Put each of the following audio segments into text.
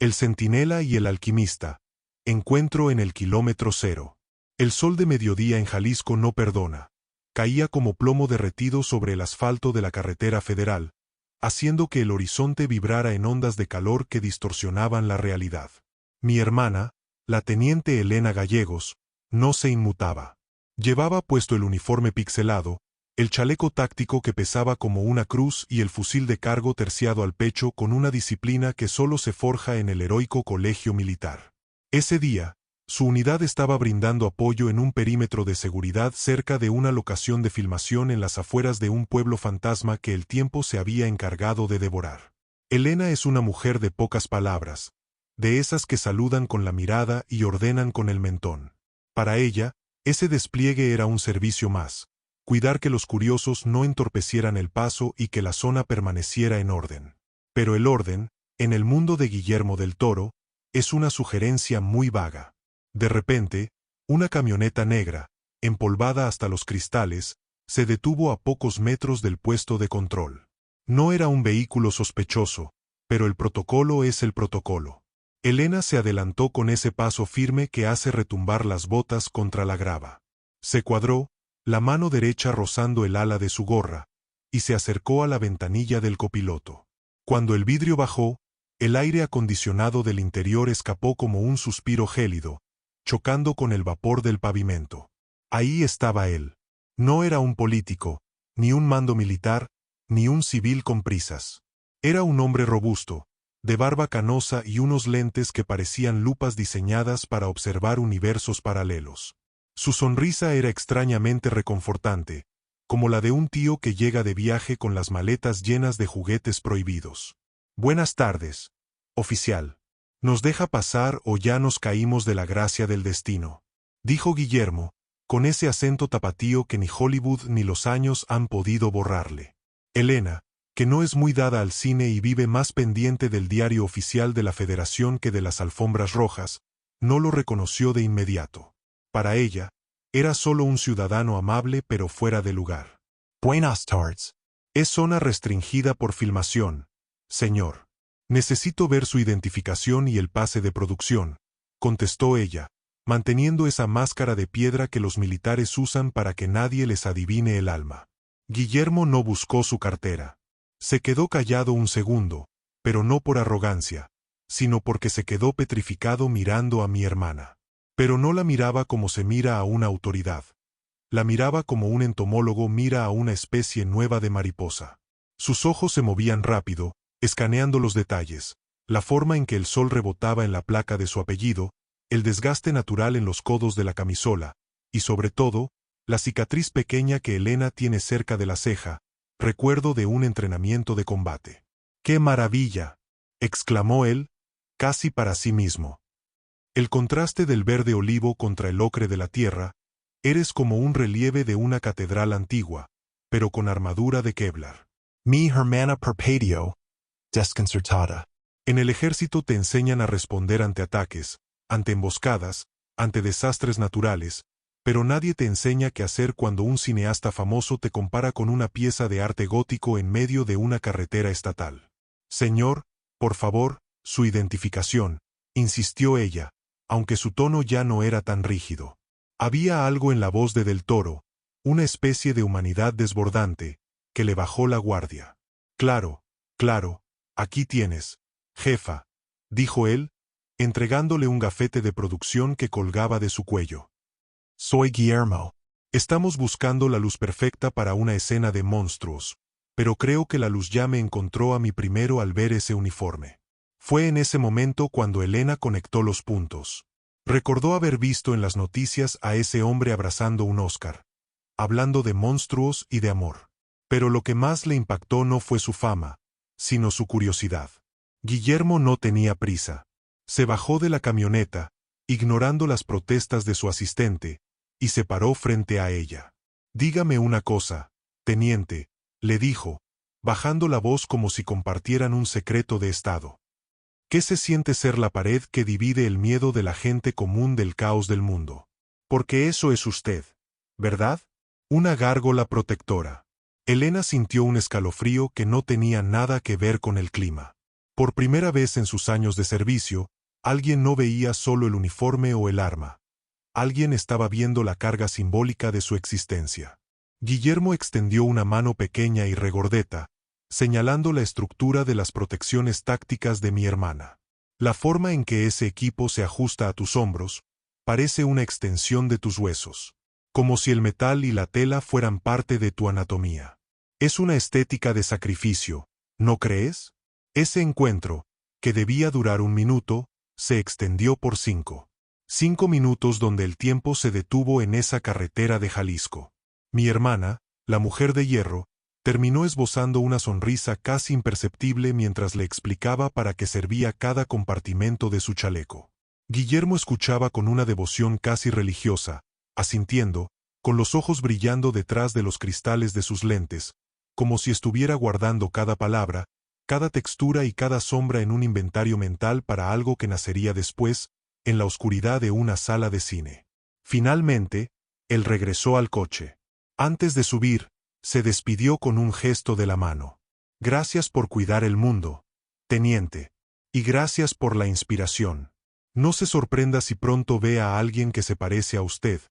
El centinela y el alquimista. Encuentro en el kilómetro cero. El sol de mediodía en Jalisco no perdona. Caía como plomo derretido sobre el asfalto de la carretera federal, haciendo que el horizonte vibrara en ondas de calor que distorsionaban la realidad. Mi hermana, la teniente Elena Gallegos, no se inmutaba. Llevaba puesto el uniforme pixelado, el chaleco táctico que pesaba como una cruz y el fusil de cargo terciado al pecho con una disciplina que solo se forja en el heroico colegio militar. Ese día, su unidad estaba brindando apoyo en un perímetro de seguridad cerca de una locación de filmación en las afueras de un pueblo fantasma que el tiempo se había encargado de devorar. Elena es una mujer de pocas palabras, de esas que saludan con la mirada y ordenan con el mentón. Para ella, ese despliegue era un servicio más, cuidar que los curiosos no entorpecieran el paso y que la zona permaneciera en orden. Pero el orden, en el mundo de Guillermo del Toro, es una sugerencia muy vaga. De repente, una camioneta negra, empolvada hasta los cristales, se detuvo a pocos metros del puesto de control. No era un vehículo sospechoso, pero el protocolo es el protocolo. Elena se adelantó con ese paso firme que hace retumbar las botas contra la grava. Se cuadró, la mano derecha rozando el ala de su gorra, y se acercó a la ventanilla del copiloto. Cuando el vidrio bajó, el aire acondicionado del interior escapó como un suspiro gélido, chocando con el vapor del pavimento. Ahí estaba él. No era un político, ni un mando militar, ni un civil con prisas. Era un hombre robusto, de barba canosa y unos lentes que parecían lupas diseñadas para observar universos paralelos. Su sonrisa era extrañamente reconfortante, como la de un tío que llega de viaje con las maletas llenas de juguetes prohibidos. Buenas tardes, oficial. ¿Nos deja pasar o ya nos caímos de la gracia del destino?, dijo Guillermo, con ese acento tapatío que ni Hollywood ni los años han podido borrarle. Elena, que no es muy dada al cine y vive más pendiente del diario oficial de la Federación que de las alfombras rojas, no lo reconoció de inmediato. Para ella, era solo un ciudadano amable pero fuera de lugar. Buenas tardes. Es zona restringida por filmación, señor. Necesito ver su identificación y el pase de producción, contestó ella, manteniendo esa máscara de piedra que los militares usan para que nadie les adivine el alma. Guillermo no buscó su cartera. Se quedó callado un segundo, pero no por arrogancia, sino porque se quedó petrificado mirando a mi hermana. Pero no la miraba como se mira a una autoridad. La miraba como un entomólogo mira a una especie nueva de mariposa. Sus ojos se movían rápido, escaneando los detalles, la forma en que el sol rebotaba en la placa de su apellido, el desgaste natural en los codos de la camisola, y sobre todo, la cicatriz pequeña que Elena tiene cerca de la ceja, recuerdo de un entrenamiento de combate. ¡Qué maravilla!, exclamó él, casi para sí mismo. El contraste del verde olivo contra el ocre de la tierra, eres como un relieve de una catedral antigua, pero con armadura de Kevlar. Mi hermana Perpedio, desconcertada. En el ejército te enseñan a responder ante ataques, ante emboscadas, ante desastres naturales, pero nadie te enseña qué hacer cuando un cineasta famoso te compara con una pieza de arte gótico en medio de una carretera estatal. Señor, por favor, su identificación, insistió ella, aunque su tono ya no era tan rígido. Había algo en la voz de Del Toro, una especie de humanidad desbordante, que le bajó la guardia. Claro, claro, aquí tienes, jefa, dijo él, entregándole un gafete de producción que colgaba de su cuello. Soy Guillermo. Estamos buscando la luz perfecta para una escena de monstruos, pero creo que la luz ya me encontró a mí primero al ver ese uniforme. Fue en ese momento cuando Elena conectó los puntos. Recordó haber visto en las noticias a ese hombre abrazando un Oscar, hablando de monstruos y de amor. Pero lo que más le impactó no fue su fama, sino su curiosidad. Guillermo no tenía prisa. Se bajó de la camioneta, ignorando las protestas de su asistente, y se paró frente a ella. Dígame una cosa, teniente, le dijo, bajando la voz como si compartieran un secreto de estado. ¿Qué se siente ser la pared que divide el miedo de la gente común del caos del mundo? Porque eso es usted, ¿verdad? Una gárgola protectora. Elena sintió un escalofrío que no tenía nada que ver con el clima. Por primera vez en sus años de servicio, alguien no veía solo el uniforme o el arma. Alguien estaba viendo la carga simbólica de su existencia. Guillermo extendió una mano pequeña y regordeta, señalando la estructura de las protecciones tácticas de mi hermana. La forma en que ese equipo se ajusta a tus hombros parece una extensión de tus huesos, como si el metal y la tela fueran parte de tu anatomía. Es una estética de sacrificio, ¿no crees? Ese encuentro, que debía durar 1 minuto, se extendió por 5. 5 minutos donde el tiempo se detuvo en esa carretera de Jalisco. Mi hermana, la mujer de hierro, terminó esbozando una sonrisa casi imperceptible mientras le explicaba para qué servía cada compartimento de su chaleco. Guillermo escuchaba con una devoción casi religiosa, asintiendo, con los ojos brillando detrás de los cristales de sus lentes, como si estuviera guardando cada palabra, cada textura y cada sombra en un inventario mental para algo que nacería después, en la oscuridad de una sala de cine. Finalmente, él regresó al coche. Antes de subir, se despidió con un gesto de la mano. Gracias por cuidar el mundo, teniente. Y gracias por la inspiración. No se sorprenda si pronto ve a alguien que se parece a usted,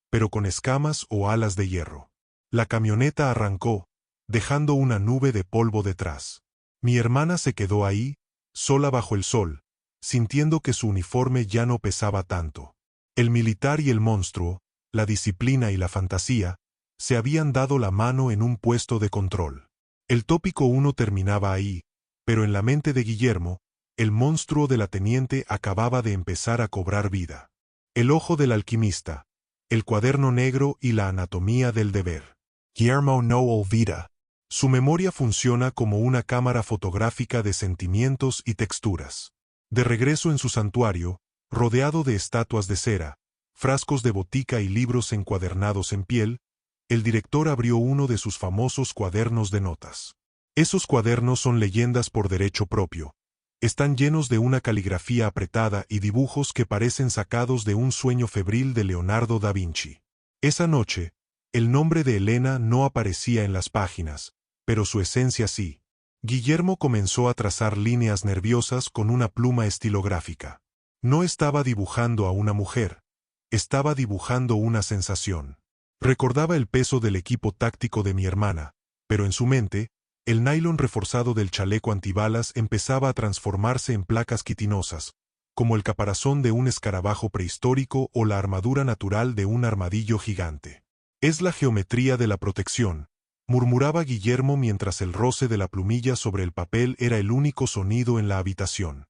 pero con escamas o alas de hierro. La camioneta arrancó, dejando una nube de polvo detrás. Mi hermana se quedó ahí, sola bajo el sol, sintiendo que su uniforme ya no pesaba tanto. El militar y el monstruo, la disciplina y la fantasía, se habían dado la mano en un puesto de control. El tópico 1 terminaba ahí, pero en la mente de Guillermo, el monstruo de la teniente acababa de empezar a cobrar vida. El ojo del alquimista, el cuaderno negro y la anatomía del deber. Guillermo no olvida. Su memoria funciona como una cámara fotográfica de sentimientos y texturas. De regreso en su santuario, rodeado de estatuas de cera, frascos de botica y libros encuadernados en piel, el director abrió uno de sus famosos cuadernos de notas. Esos cuadernos son leyendas por derecho propio. Están llenos de una caligrafía apretada y dibujos que parecen sacados de un sueño febril de Leonardo da Vinci. Esa noche, el nombre de Elena no aparecía en las páginas, pero su esencia sí. Guillermo comenzó a trazar líneas nerviosas con una pluma estilográfica. No estaba dibujando a una mujer, estaba dibujando una sensación. Recordaba el peso del equipo táctico de mi hermana, pero en su mente, el nylon reforzado del chaleco antibalas empezaba a transformarse en placas quitinosas, como el caparazón de un escarabajo prehistórico o la armadura natural de un armadillo gigante. Es la geometría de la protección, murmuraba Guillermo mientras el roce de la plumilla sobre el papel era el único sonido en la habitación.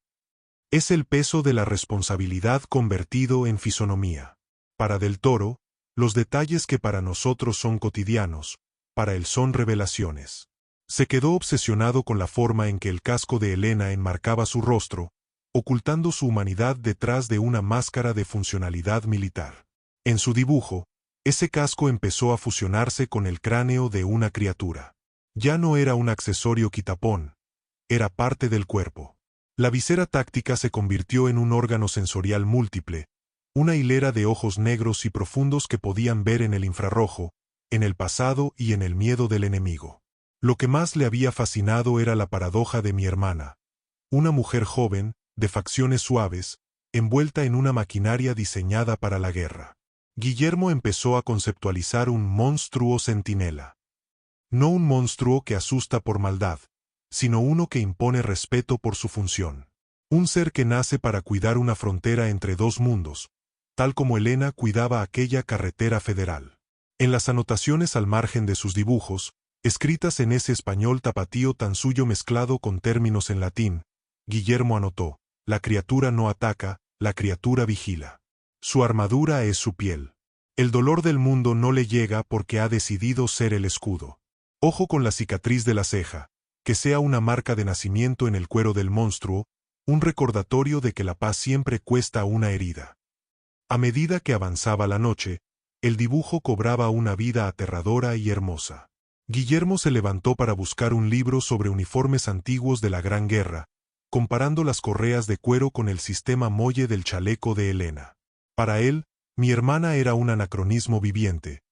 Es el peso de la responsabilidad convertido en fisonomía. Para Del Toro, los detalles que para nosotros son cotidianos, para él son revelaciones. Se quedó obsesionado con la forma en que el casco de Elena enmarcaba su rostro, ocultando su humanidad detrás de una máscara de funcionalidad militar. En su dibujo, ese casco empezó a fusionarse con el cráneo de una criatura. Ya no era un accesorio quitapón, era parte del cuerpo. La visera táctica se convirtió en un órgano sensorial múltiple, una hilera de ojos negros y profundos que podían ver en el infrarrojo, en el pasado y en el miedo del enemigo. Lo que más le había fascinado era la paradoja de mi hermana, una mujer joven, de facciones suaves, envuelta en una maquinaria diseñada para la guerra. Guillermo empezó a conceptualizar un monstruo centinela. No un monstruo que asusta por maldad, sino uno que impone respeto por su función. Un ser que nace para cuidar una frontera entre dos mundos, tal como Elena cuidaba aquella carretera federal. En las anotaciones al margen de sus dibujos, escritas en ese español tapatío tan suyo mezclado con términos en latín, Guillermo anotó: la criatura no ataca, la criatura vigila. Su armadura es su piel. El dolor del mundo no le llega porque ha decidido ser el escudo. Ojo con la cicatriz de la ceja, que sea una marca de nacimiento en el cuero del monstruo, un recordatorio de que la paz siempre cuesta una herida. A medida que avanzaba la noche, el dibujo cobraba una vida aterradora y hermosa. Guillermo se levantó para buscar un libro sobre uniformes antiguos de la Gran Guerra, comparando las correas de cuero con el sistema molle del chaleco de Elena. Para él, mi hermana era un anacronismo viviente.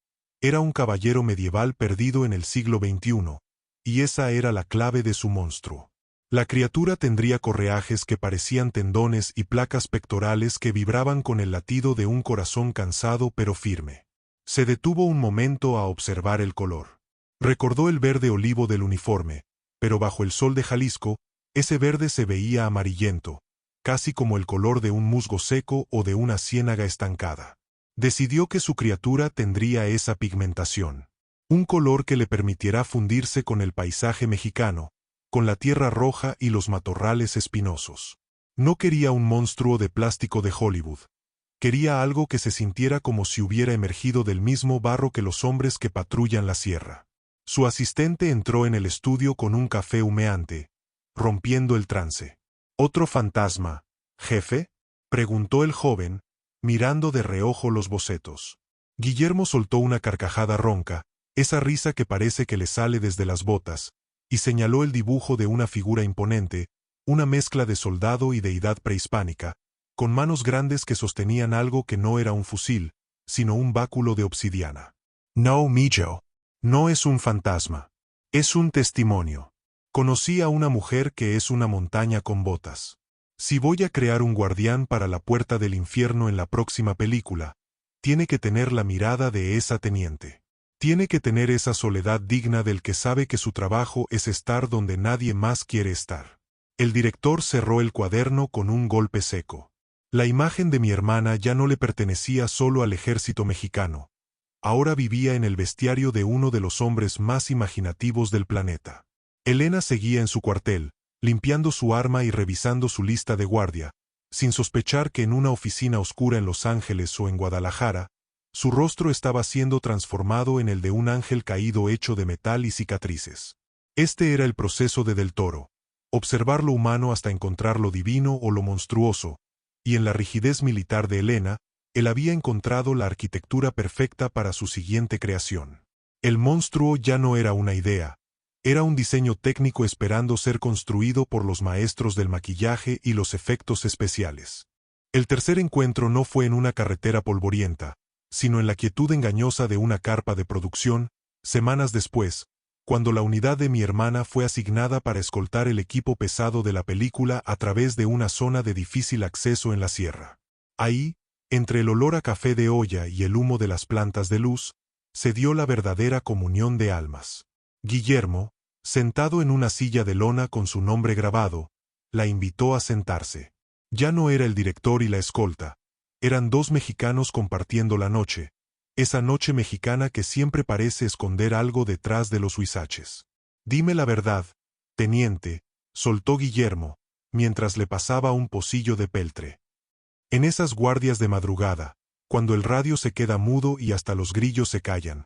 Era un caballero medieval perdido en el siglo XXI, y esa era la clave de su monstruo. La criatura tendría correajes que parecían tendones y placas pectorales que vibraban con el latido de un corazón cansado pero firme. Se detuvo un momento a observar el color. Recordó el verde olivo del uniforme, pero bajo el sol de Jalisco, ese verde se veía amarillento, casi como el color de un musgo seco o de una ciénaga estancada. Decidió que su criatura tendría esa pigmentación. Un color que le permitiera fundirse con el paisaje mexicano, con la tierra roja y los matorrales espinosos. No quería un monstruo de plástico de Hollywood. Quería algo que se sintiera como si hubiera emergido del mismo barro que los hombres que patrullan la sierra. Su asistente entró en el estudio con un café humeante, rompiendo el trance. ¿Otro fantasma, jefe?, preguntó el joven, mirando de reojo los bocetos. Guillermo soltó una carcajada ronca, esa risa que parece que le sale desde las botas, y señaló el dibujo de una figura imponente, una mezcla de soldado y deidad prehispánica, con manos grandes que sostenían algo que no era un fusil, sino un báculo de obsidiana. No, Millo. No es un fantasma. Es un testimonio. Conocí a una mujer que es una montaña con botas. Si voy a crear un guardián para la puerta del infierno en la próxima película, tiene que tener la mirada de esa teniente. Tiene que tener esa soledad digna del que sabe que su trabajo es estar donde nadie más quiere estar. El director cerró el cuaderno con un golpe seco. La imagen de mi hermana ya no le pertenecía solo al ejército mexicano. Ahora vivía en el bestiario de uno de los hombres más imaginativos del planeta. Elena seguía en su cuartel, limpiando su arma y revisando su lista de guardia, sin sospechar que en una oficina oscura en Los Ángeles o en Guadalajara, su rostro estaba siendo transformado en el de un ángel caído hecho de metal y cicatrices. Este era el proceso de Del Toro, observar lo humano hasta encontrar lo divino o lo monstruoso, y en la rigidez militar de Elena, él había encontrado la arquitectura perfecta para su siguiente creación. El monstruo ya no era una idea, era un diseño técnico esperando ser construido por los maestros del maquillaje y los efectos especiales. El tercer encuentro no fue en una carretera polvorienta, sino en la quietud engañosa de una carpa de producción, semanas después, cuando la unidad de mi hermana fue asignada para escoltar el equipo pesado de la película a través de una zona de difícil acceso en la sierra. Ahí, entre el olor a café de olla y el humo de las plantas de luz, se dio la verdadera comunión de almas. Guillermo, sentado en una silla de lona con su nombre grabado, la invitó a sentarse. Ya no era el director y la escolta, eran dos mexicanos compartiendo la noche, esa noche mexicana que siempre parece esconder algo detrás de los huizaches. Dime la verdad, teniente, soltó Guillermo, mientras le pasaba un pocillo de peltre. En esas guardias de madrugada, cuando el radio se queda mudo y hasta los grillos se callan,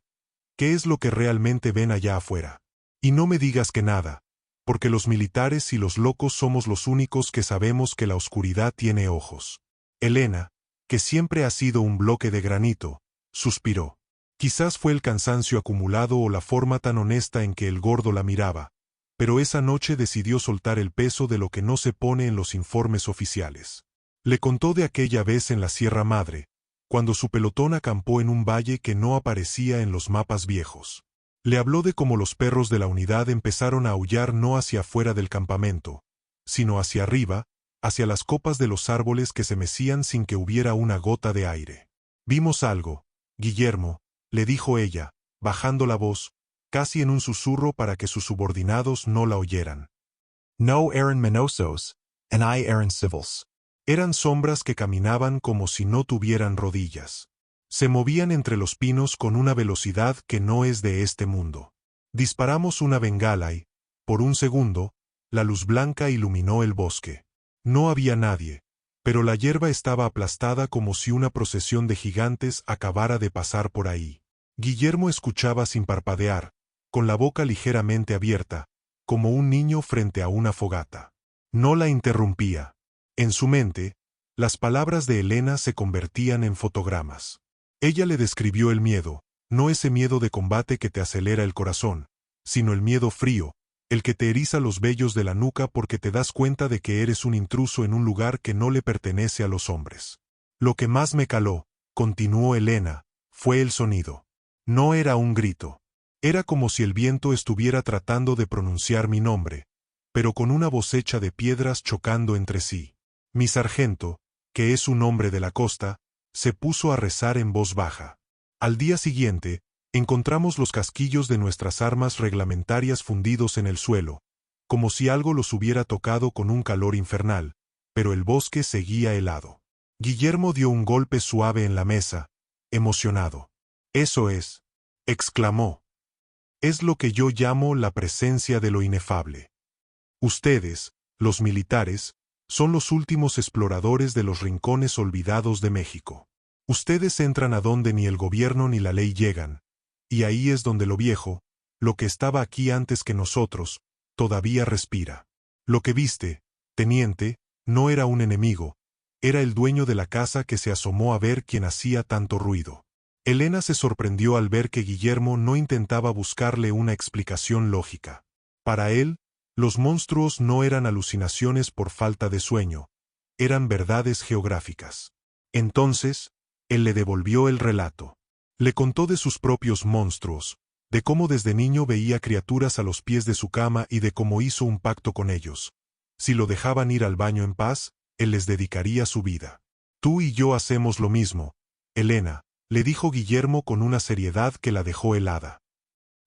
¿qué es lo que realmente ven allá afuera? Y no me digas que nada, porque los militares y los locos somos los únicos que sabemos que la oscuridad tiene ojos. Elena, que siempre ha sido un bloque de granito, suspiró. Quizás fue el cansancio acumulado o la forma tan honesta en que el gordo la miraba, pero esa noche decidió soltar el peso de lo que no se pone en los informes oficiales. Le contó de aquella vez en la Sierra Madre, cuando su pelotón acampó en un valle que no aparecía en los mapas viejos. Le habló de cómo los perros de la unidad empezaron a aullar no hacia afuera del campamento, sino hacia arriba, hacia las copas de los árboles que se mecían sin que hubiera una gota de aire. Vimos algo, Guillermo, le dijo ella, bajando la voz, casi en un susurro para que sus subordinados no la oyeran. No eran menosos, and I eran civils. Eran sombras que caminaban como si no tuvieran rodillas. Se movían entre los pinos con una velocidad que no es de este mundo. Disparamos una bengala y, por un segundo, la luz blanca iluminó el bosque. No había nadie, pero la hierba estaba aplastada como si una procesión de gigantes acabara de pasar por ahí. Guillermo escuchaba sin parpadear, con la boca ligeramente abierta, como un niño frente a una fogata. No la interrumpía. En su mente, las palabras de Elena se convertían en fotogramas. Ella le describió el miedo, no ese miedo de combate que te acelera el corazón, sino el miedo frío, el que te eriza los vellos de la nuca porque te das cuenta de que eres un intruso en un lugar que no le pertenece a los hombres. Lo que más me caló, continuó Elena, fue el sonido. No era un grito. Era como si el viento estuviera tratando de pronunciar mi nombre, pero con una voz hecha de piedras chocando entre sí. Mi sargento, que es un hombre de la costa, se puso a rezar en voz baja. Al día siguiente, encontramos los casquillos de nuestras armas reglamentarias fundidos en el suelo, como si algo los hubiera tocado con un calor infernal, pero el bosque seguía helado. Guillermo dio un golpe suave en la mesa, emocionado. «Eso es», exclamó. «Es lo que yo llamo la presencia de lo inefable. Ustedes, los militares, son los últimos exploradores de los rincones olvidados de México. Ustedes entran a donde ni el gobierno ni la ley llegan, y ahí es donde lo viejo, lo que estaba aquí antes que nosotros, todavía respira. Lo que viste, teniente, no era un enemigo, era el dueño de la casa que se asomó a ver quién hacía tanto ruido». Elena se sorprendió al ver que Guillermo no intentaba buscarle una explicación lógica. Para él, los monstruos no eran alucinaciones por falta de sueño, eran verdades geográficas. Entonces, él le devolvió el relato. Le contó de sus propios monstruos, de cómo desde niño veía criaturas a los pies de su cama y de cómo hizo un pacto con ellos. Si lo dejaban ir al baño en paz, él les dedicaría su vida. «Tú y yo hacemos lo mismo, Elena», le dijo Guillermo con una seriedad que la dejó helada.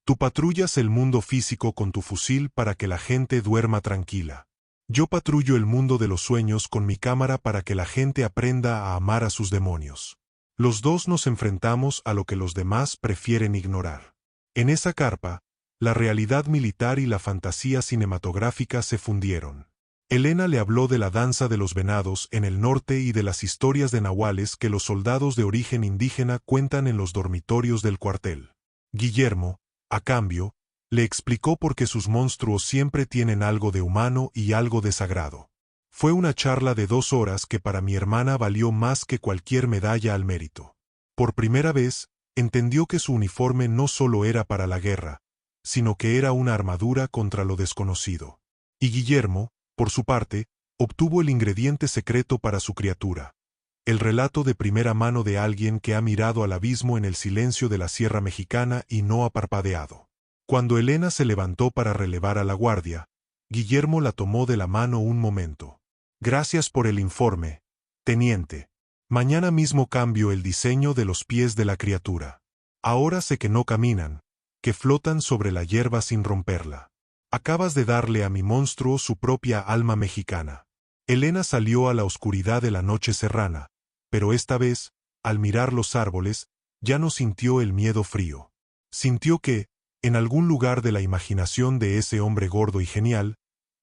«Tú patrullas el mundo físico con tu fusil para que la gente duerma tranquila. Yo patrullo el mundo de los sueños con mi cámara para que la gente aprenda a amar a sus demonios. Los dos nos enfrentamos a lo que los demás prefieren ignorar». En esa carpa, la realidad militar y la fantasía cinematográfica se fundieron. Elena le habló de la danza de los venados en el norte y de las historias de nahuales que los soldados de origen indígena cuentan en los dormitorios del cuartel. Guillermo, a cambio, le explicó por qué sus monstruos siempre tienen algo de humano y algo de sagrado. Fue una charla de 2 horas que para mi hermana valió más que cualquier medalla al mérito. Por primera vez, entendió que su uniforme no solo era para la guerra, sino que era una armadura contra lo desconocido. Y Guillermo, por su parte, obtuvo el ingrediente secreto para su criatura. El relato de primera mano de alguien que ha mirado al abismo en el silencio de la Sierra Mexicana y no ha parpadeado. Cuando Elena se levantó para relevar a la guardia, Guillermo la tomó de la mano un momento. «Gracias por el informe, teniente. Mañana mismo cambio el diseño de los pies de la criatura. Ahora sé que no caminan, que flotan sobre la hierba sin romperla. Acabas de darle a mi monstruo su propia alma mexicana». Elena salió a la oscuridad de la noche serrana, pero esta vez, al mirar los árboles, ya no sintió el miedo frío. Sintió que, en algún lugar de la imaginación de ese hombre gordo y genial,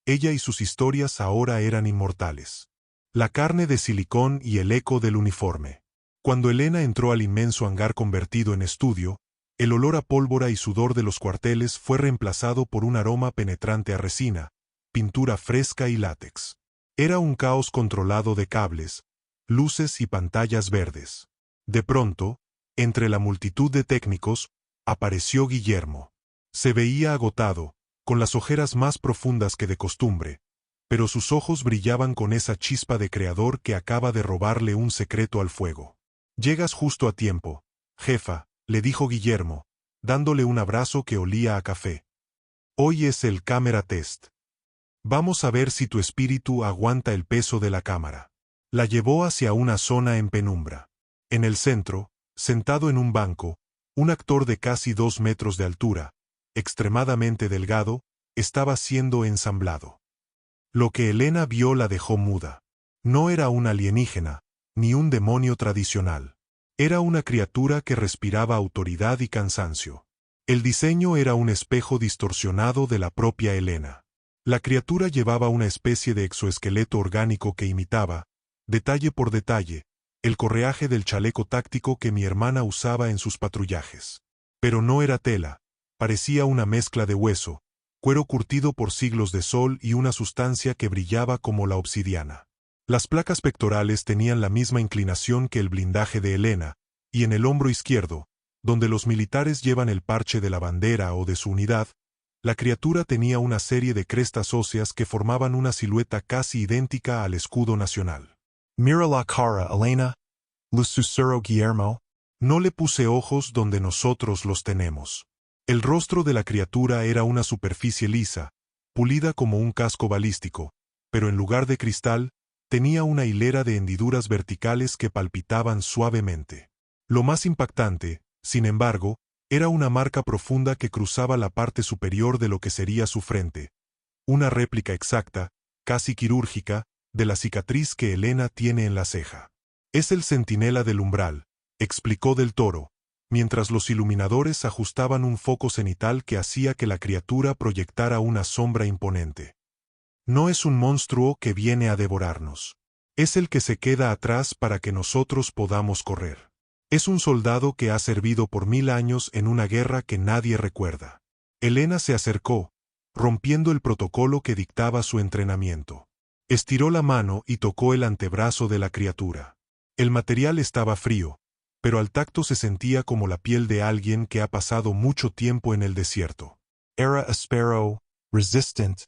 ella y sus historias ahora eran inmortales. La carne de silicón y el eco del uniforme. Cuando Elena entró al inmenso hangar convertido en estudio, el olor a pólvora y sudor de los cuarteles fue reemplazado por un aroma penetrante a resina, pintura fresca y látex. Era un caos controlado de cables, luces y pantallas verdes. De pronto, entre la multitud de técnicos, apareció Guillermo. Se veía agotado, con las ojeras más profundas que de costumbre, pero sus ojos brillaban con esa chispa de creador que acaba de robarle un secreto al fuego. «Llegas justo a tiempo, jefa», le dijo Guillermo, dándole un abrazo que olía a café. «Hoy es el cámara test. Vamos a ver si tu espíritu aguanta el peso de la cámara». La llevó hacia una zona en penumbra. En el centro, sentado en un banco, un actor de casi 2 metros de altura, extremadamente delgado, estaba siendo ensamblado. Lo que Elena vio la dejó muda. No era un alienígena, ni un demonio tradicional. Era una criatura que respiraba autoridad y cansancio. El diseño era un espejo distorsionado de la propia Elena. La criatura llevaba una especie de exoesqueleto orgánico que imitaba, detalle por detalle, el correaje del chaleco táctico que mi hermana usaba en sus patrullajes. Pero no era tela, parecía una mezcla de hueso, cuero curtido por siglos de sol y una sustancia que brillaba como la obsidiana. Las placas pectorales tenían la misma inclinación que el blindaje de Elena, y en el hombro izquierdo, donde los militares llevan el parche de la bandera o de su unidad, la criatura tenía una serie de crestas óseas que formaban una silueta casi idéntica al escudo nacional. «Mira la cara, Elena», le susurró Guillermo. «No le puse ojos donde nosotros los tenemos». El rostro de la criatura era una superficie lisa, pulida como un casco balístico, pero en lugar de cristal, tenía una hilera de hendiduras verticales que palpitaban suavemente. Lo más impactante, sin embargo, era una marca profunda que cruzaba la parte superior de lo que sería su frente, una réplica exacta, casi quirúrgica, de la cicatriz que Elena tiene en la ceja. «Es el centinela del umbral», explicó Del Toro, mientras los iluminadores ajustaban un foco cenital que hacía que la criatura proyectara una sombra imponente. «No es un monstruo que viene a devorarnos. Es el que se queda atrás para que nosotros podamos correr. Es un soldado que ha servido por 1000 años en una guerra que nadie recuerda». Elena se acercó, rompiendo el protocolo que dictaba su entrenamiento. Estiró la mano y tocó el antebrazo de la criatura. El material estaba frío, pero al tacto se sentía como la piel de alguien que ha pasado mucho tiempo en el desierto. Era áspero, resistant,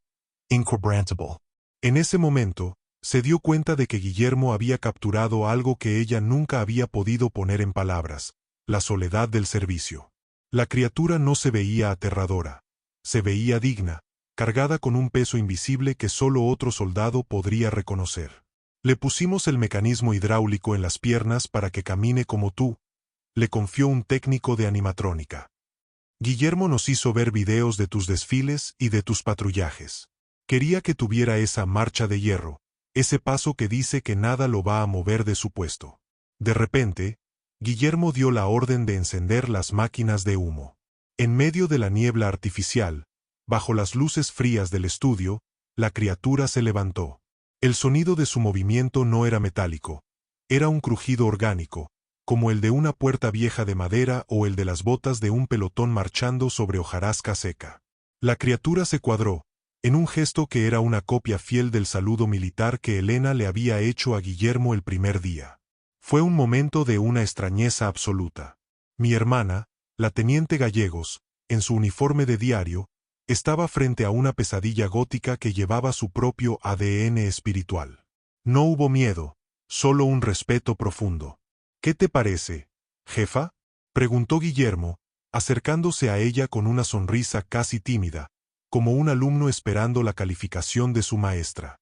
inquebrantable. En ese momento, se dio cuenta de que Guillermo había capturado algo que ella nunca había podido poner en palabras: la soledad del servicio. La criatura no se veía aterradora. Se veía digna, cargada con un peso invisible que solo otro soldado podría reconocer. «Le pusimos el mecanismo hidráulico en las piernas para que camine como tú», le confió un técnico de animatrónica. «Guillermo nos hizo ver videos de tus desfiles y de tus patrullajes. Quería que tuviera esa marcha de hierro, ese paso que dice que nada lo va a mover de su puesto». De repente, Guillermo dio la orden de encender las máquinas de humo. En medio de la niebla artificial, bajo las luces frías del estudio, la criatura se levantó. El sonido de su movimiento no era metálico, era un crujido orgánico, como el de una puerta vieja de madera o el de las botas de un pelotón marchando sobre hojarasca seca. La criatura se cuadró, en un gesto que era una copia fiel del saludo militar que Elena le había hecho a Guillermo el primer día. Fue un momento de una extrañeza absoluta. Mi hermana, la teniente Gallegos, en su uniforme de diario, estaba frente a una pesadilla gótica que llevaba su propio ADN espiritual. No hubo miedo, solo un respeto profundo. «¿Qué te parece, jefa?», preguntó Guillermo, acercándose a ella con una sonrisa casi tímida, como un alumno esperando la calificación de su maestra.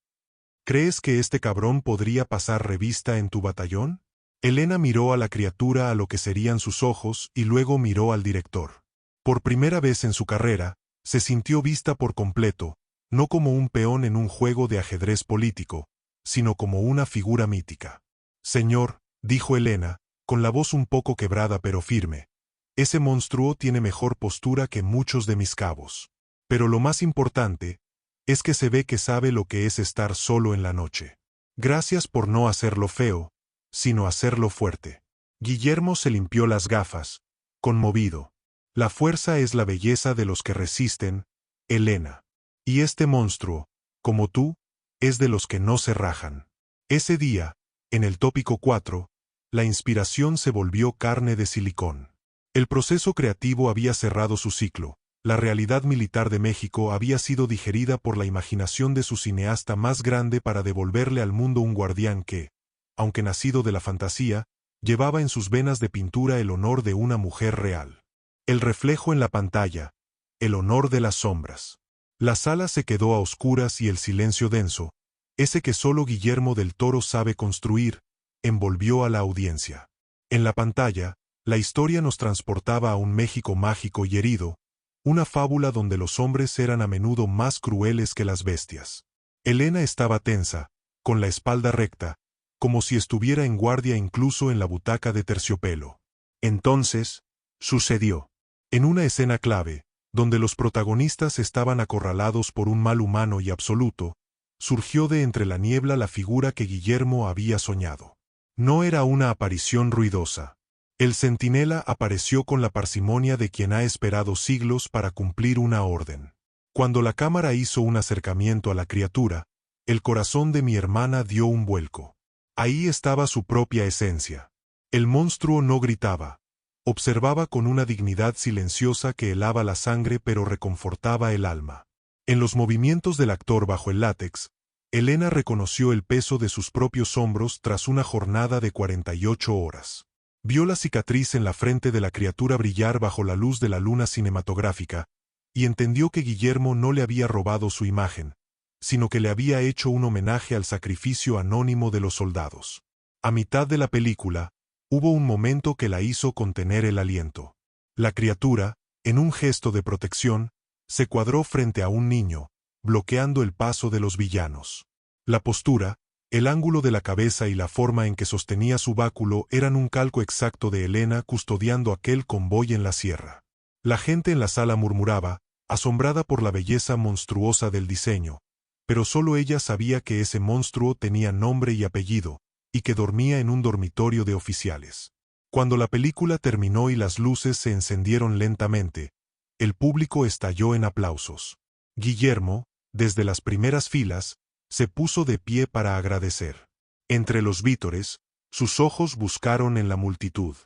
«¿Crees que este cabrón podría pasar revista en tu batallón?». Elena miró a la criatura a lo que serían sus ojos y luego miró al director. Por primera vez en su carrera, se sintió vista por completo, no como un peón en un juego de ajedrez político, sino como una figura mítica. «Señor», dijo Elena, con la voz un poco quebrada pero firme, «ese monstruo tiene mejor postura que muchos de mis cabos. Pero lo más importante es que se ve que sabe lo que es estar solo en la noche. Gracias por no hacerlo feo, sino hacerlo fuerte». Guillermo se limpió las gafas, conmovido. «La fuerza es la belleza de los que resisten, Elena. Y este monstruo, como tú, es de los que no se rajan». Ese día, en el tópico 4, la inspiración se volvió carne de silicón. El proceso creativo había cerrado su ciclo. La realidad militar de México había sido digerida por la imaginación de su cineasta más grande para devolverle al mundo un guardián que, aunque nacido de la fantasía, llevaba en sus venas de pintura el honor de una mujer real. El reflejo en la pantalla, el honor de las sombras. La sala se quedó a oscuras y el silencio denso, ese que solo Guillermo del Toro sabe construir, envolvió a la audiencia. En la pantalla, la historia nos transportaba a un México mágico y herido, una fábula donde los hombres eran a menudo más crueles que las bestias. Elena estaba tensa, con la espalda recta, como si estuviera en guardia incluso en la butaca de terciopelo. Entonces, sucedió. En una escena clave, donde los protagonistas estaban acorralados por un mal humano y absoluto, surgió de entre la niebla la figura que Guillermo había soñado. No era una aparición ruidosa. El centinela apareció con la parsimonia de quien ha esperado siglos para cumplir una orden. Cuando la cámara hizo un acercamiento a la criatura, el corazón de mi hermana dio un vuelco. Ahí estaba su propia esencia. El monstruo no gritaba. Observaba con una dignidad silenciosa que helaba la sangre pero reconfortaba el alma. En los movimientos del actor bajo el látex, Elena reconoció el peso de sus propios hombros tras una jornada de 48 horas. Vio la cicatriz en la frente de la criatura brillar bajo la luz de la luna cinematográfica, y entendió que Guillermo no le había robado su imagen, sino que le había hecho un homenaje al sacrificio anónimo de los soldados. A mitad de la película, hubo un momento que la hizo contener el aliento. La criatura, en un gesto de protección, se cuadró frente a un niño, bloqueando el paso de los villanos. La postura, el ángulo de la cabeza y la forma en que sostenía su báculo eran un calco exacto de Elena custodiando aquel convoy en la sierra. La gente en la sala murmuraba, asombrada por la belleza monstruosa del diseño, pero solo ella sabía que ese monstruo tenía nombre y apellido, y que dormía en un dormitorio de oficiales. Cuando la película terminó y las luces se encendieron lentamente, el público estalló en aplausos. Guillermo, desde las primeras filas, se puso de pie para agradecer. Entre los vítores, sus ojos buscaron en la multitud.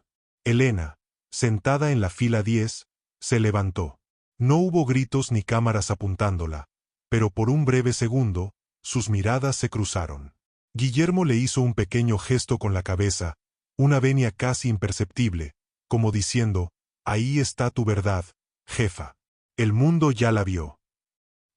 Elena, sentada en la fila 10, se levantó. No hubo gritos ni cámaras apuntándola, pero por un breve segundo, sus miradas se cruzaron. Guillermo le hizo un pequeño gesto con la cabeza, una venia casi imperceptible, como diciendo, «Ahí está tu verdad, jefa. El mundo ya la vio».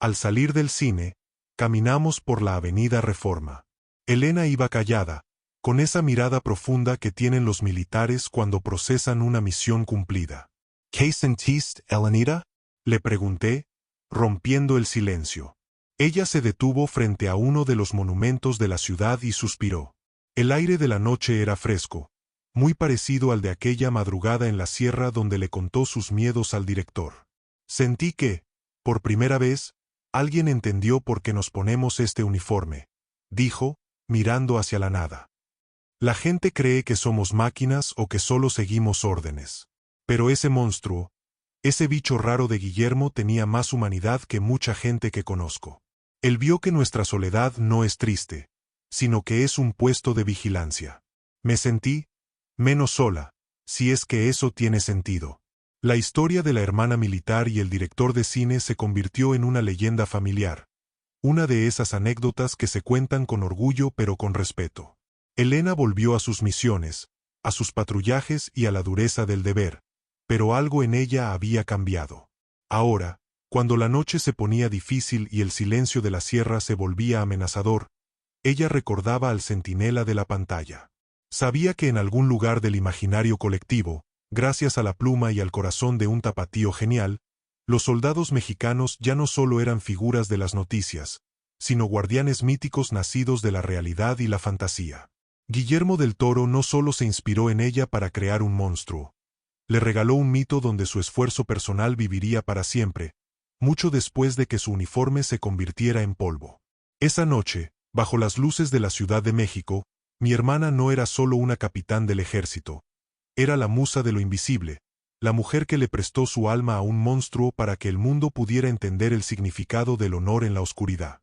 Al salir del cine, caminamos por la avenida Reforma. Elena iba callada, con esa mirada profunda que tienen los militares cuando procesan una misión cumplida. «¿Qué sentiste, Elenita?», le pregunté, rompiendo el silencio. Ella se detuvo frente a uno de los monumentos de la ciudad y suspiró. El aire de la noche era fresco, muy parecido al de aquella madrugada en la sierra donde le contó sus miedos al director. Sentí que, por primera vez, alguien entendió por qué nos ponemos este uniforme, dijo, mirando hacia la nada. La gente cree que somos máquinas o que solo seguimos órdenes. Pero ese monstruo, ese bicho raro de Guillermo tenía más humanidad que mucha gente que conozco. Él vio que nuestra soledad no es triste, sino que es un puesto de vigilancia. Me sentí menos sola, si es que eso tiene sentido. La historia de la hermana militar y el director de cine se convirtió en una leyenda familiar, una de esas anécdotas que se cuentan con orgullo pero con respeto. Elena volvió a sus misiones, a sus patrullajes y a la dureza del deber, pero algo en ella había cambiado. Ahora, cuando la noche se ponía difícil y el silencio de la sierra se volvía amenazador, ella recordaba al centinela de la pantalla. Sabía que en algún lugar del imaginario colectivo, gracias a la pluma y al corazón de un tapatío genial, los soldados mexicanos ya no solo eran figuras de las noticias, sino guardianes míticos nacidos de la realidad y la fantasía. Guillermo del Toro no solo se inspiró en ella para crear un monstruo, le regaló un mito donde su esfuerzo personal viviría para siempre, mucho después de que su uniforme se convirtiera en polvo. Esa noche, bajo las luces de la Ciudad de México, mi hermana no era solo una capitán del ejército, era la musa de lo invisible, la mujer que le prestó su alma a un monstruo para que el mundo pudiera entender el significado del honor en la oscuridad.